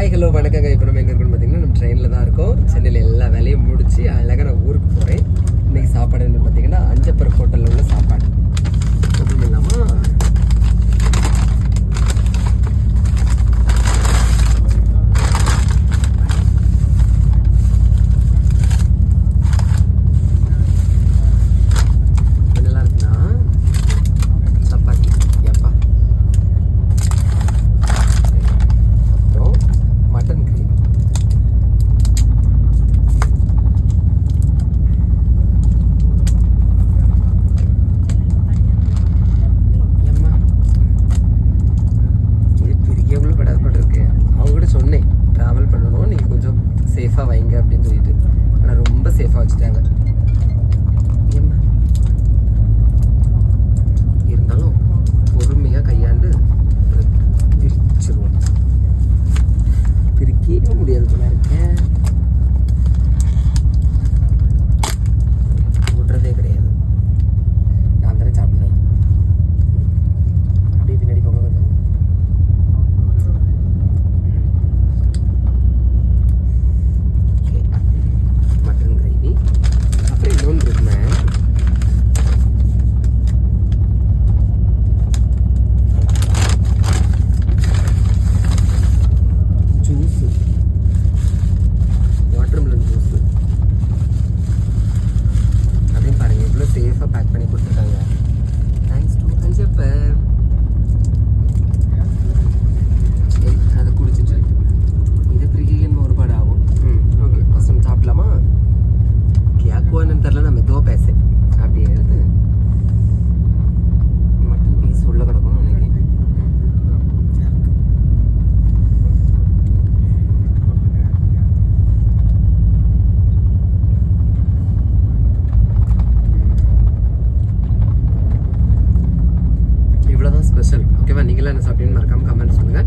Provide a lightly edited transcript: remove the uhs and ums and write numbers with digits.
Hi hello வணக்கங்க. இப்போ நம்ம எங்கே இருக்கோம்னு பார்த்தீங்கன்னா நம்ம ட்ரெயினில் தான் இருக்கோம். சென்னையில் எல்லா வேலையும் முடிச்சு அழகாக நான் ஊருக்கு போகிறேன். இன்றைக்கி சாப்பாடு என்ன பார்த்தீங்கன்னா அஞ்சப்பர் ஹோட்டலில் உள்ள சாப்பாடு அதுவும் இல்லாமல் சேஃபாக வைங்க அப்படின்னு சொல்லிட்டு, ஆனால் ரொம்ப சேஃபாக வச்சுட்டாங்க. இருந்தாலும் பொறுமையாக கையாண்டு பிரிச்சிருவோம். பிரிக்கவே முடியாது போல இருக்கேன். விடுறதே கிடையாது. நான் தானே சாப்பிடுவேன். அப்படியே பின்னாடி போங்க கொஞ்சம். சேஃபாக பேக் பண்ணி கொடுத்துருக்காங்க. Thanks to Anjappar. அதை குடிச்சிட்டு இது பிரிக்கின்னு ஒரு பாடு ஆகும். ஓகே, ஃபஸ்ட் நம்ம சாப்பிடலாமா? கேக்குவான்னு தெரில, நான் மெதுவாக பேசேன். அப்படியே எடுத்து மட்டன் பீஸ் உள்ள கிடக்கணும் நினைக்கிறேன். ஸ்பெஷல். ஓகேவா? நீங்களாம் என்ன சாப்பிட்டீங்கன்னு மறக்காமல் கமெண்ட் சொல்லுங்கள்.